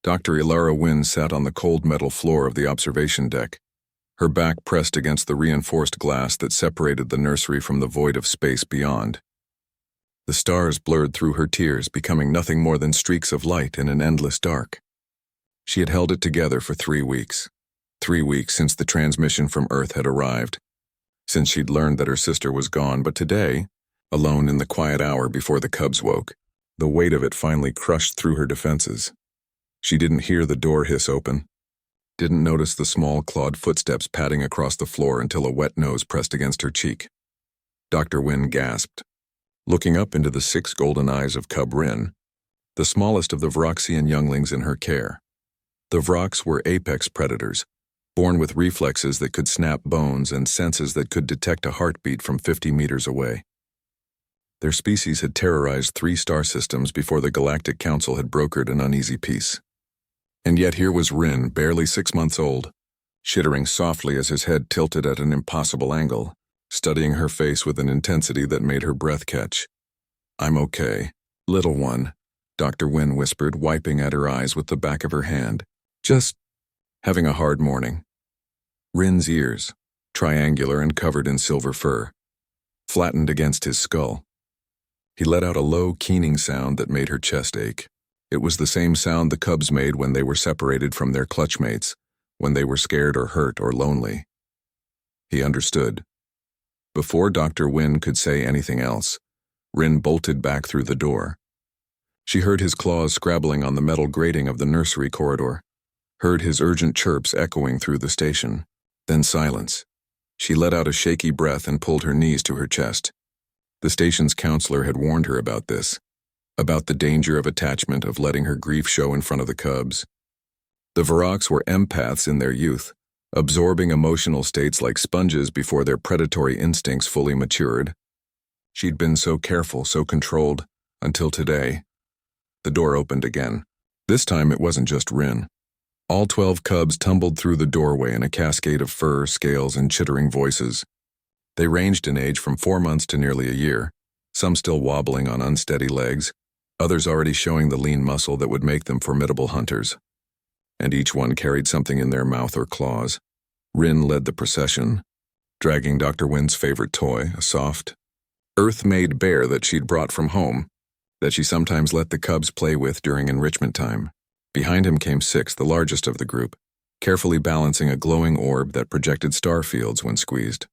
Dr. Ilara Wynne sat on the cold metal floor of the observation deck, her back pressed against the reinforced glass that separated the nursery from the void of space beyond. The stars blurred through her tears, becoming nothing more than streaks of light in an endless dark. She had held it together for 3 weeks. 3 weeks since the transmission from Earth had arrived, since she'd learned that her sister was gone, but today, alone in the quiet hour before the cubs woke, the weight of it finally crushed through her defenses. She didn't hear the door hiss open, didn't notice the small clawed footsteps padding across the floor until a wet nose pressed against her cheek. Dr. Wynne gasped, looking up into the 6 golden eyes of cub Rin, the smallest of the Vroxian younglings in her care. The Vrox were apex predators, born with reflexes that could snap bones and senses that could detect a heartbeat from 50 meters away. Their species had terrorized 3 star systems before the Galactic Council had brokered an uneasy peace. And yet here was Rin, barely 6 months old, chittering softly as his head tilted at an impossible angle, studying her face with an intensity that made her breath catch. "I'm okay, little one," Dr. Wynne whispered, wiping at her eyes with the back of her hand. "Just having a hard morning." Rin's ears, triangular and covered in silver fur, flattened against his skull. He let out a low, keening sound that made her chest ache. It was the same sound the cubs made when they were separated from their clutchmates, when they were scared or hurt or lonely. He understood. Before Dr. Wynne could say anything else, Rin bolted back through the door. She heard his claws scrabbling on the metal grating of the nursery corridor, heard his urgent chirps echoing through the station, then silence. She let out a shaky breath and pulled her knees to her chest. The station's counselor had warned her about this, about the danger of attachment, of letting her grief show in front of the cubs. The Vrox were empaths in their youth, absorbing emotional states like sponges before their predatory instincts fully matured. She'd been so careful, so controlled, until today. The door opened again. This time it wasn't just Rin. All 12 cubs tumbled through the doorway in a cascade of fur, scales, and chittering voices. They ranged in age from 4 months to nearly a year, some still wobbling on unsteady legs, others already showing the lean muscle that would make them formidable hunters. And each one carried something in their mouth or claws. Rin led the procession, dragging Dr. Wynne's favorite toy, a soft, earth-made bear that she'd brought from home, that she sometimes let the cubs play with during enrichment time. Behind him came 6, the largest of the group, carefully balancing a glowing orb that projected star fields when squeezed.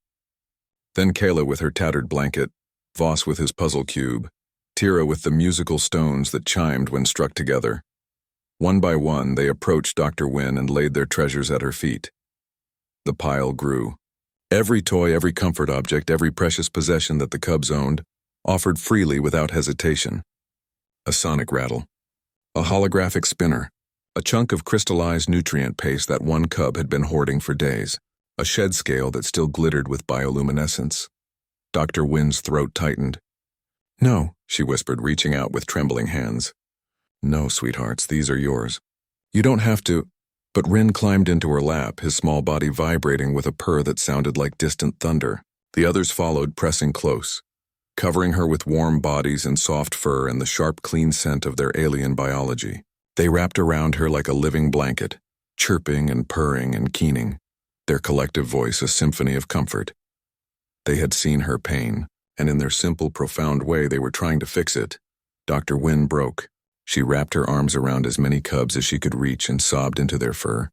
Then Kayla with her tattered blanket, Voss with his puzzle cube, Tira with the musical stones that chimed when struck together. One by one, they approached Dr. Wynne and laid their treasures at her feet. The pile grew. Every toy, every comfort object, every precious possession that the cubs owned, offered freely without hesitation. A sonic rattle, a holographic spinner, a chunk of crystallized nutrient paste that one cub had been hoarding for days, a shed scale that still glittered with bioluminescence. Dr. Wynne's throat tightened. "No," she whispered, reaching out with trembling hands. "No, sweethearts, these are yours. You don't have to—" But Rin climbed into her lap, his small body vibrating with a purr that sounded like distant thunder. The others followed, pressing close, covering her with warm bodies and soft fur and the sharp, clean scent of their alien biology. They wrapped around her like a living blanket, chirping and purring and keening, their collective voice a symphony of comfort. They had seen her pain, and in their simple, profound way they were trying to fix it. Dr. Wynne broke. She wrapped her arms around as many cubs as she could reach and sobbed into their fur,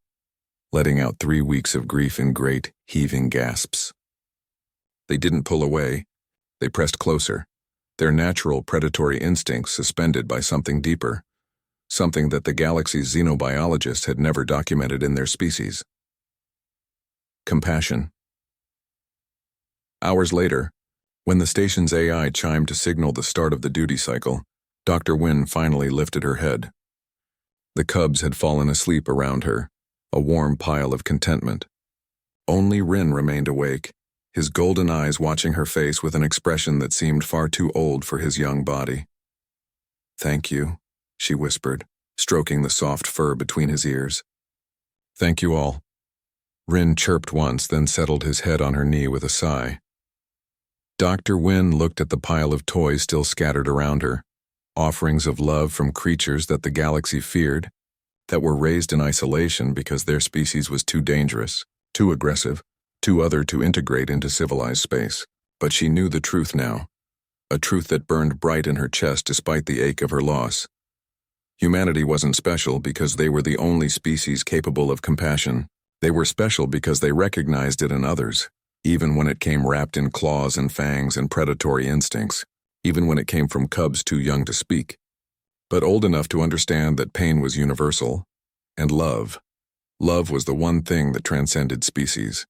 letting out 3 weeks of grief in great, heaving gasps. They didn't pull away. They pressed closer, their natural predatory instincts suspended by something deeper, something that the galaxy's xenobiologists had never documented in their species. Compassion. Hours later, when the station's AI chimed to signal the start of the duty cycle, Dr. Wynne finally lifted her head. The cubs had fallen asleep around her, a warm pile of contentment. Only Rin remained awake, his golden eyes watching her face with an expression that seemed far too old for his young body. "Thank you," she whispered, stroking the soft fur between his ears. "Thank you all." Rin chirped once, then settled his head on her knee with a sigh. Dr. Wynne looked at the pile of toys still scattered around her, offerings of love from creatures that the galaxy feared, that were raised in isolation because their species was too dangerous, too aggressive, too other to integrate into civilized space. But she knew the truth now, a truth that burned bright in her chest despite the ache of her loss. Humanity wasn't special because they were the only species capable of compassion. They were special because they recognized it in others, even when it came wrapped in claws and fangs and predatory instincts, even when it came from cubs too young to speak, but old enough to understand that pain was universal, and love was the one thing that transcended species.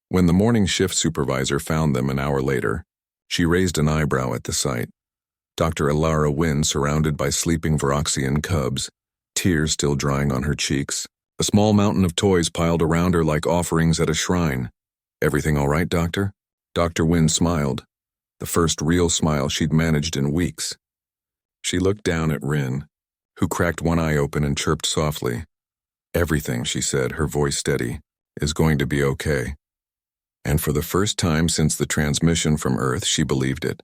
When the morning shift supervisor found them an hour later, she raised an eyebrow at the sight. Dr. Elara Wynne surrounded by sleeping Voroxian cubs, tears still drying on her cheeks, a small mountain of toys piled around her like offerings at a shrine. "Everything all right, Doctor?" Dr. Wynne smiled, the first real smile she'd managed in weeks. She looked down at Rin, who cracked one eye open and chirped softly. "Everything," she said, her voice steady, "is going to be okay." And for the first time since the transmission from Earth, she believed it.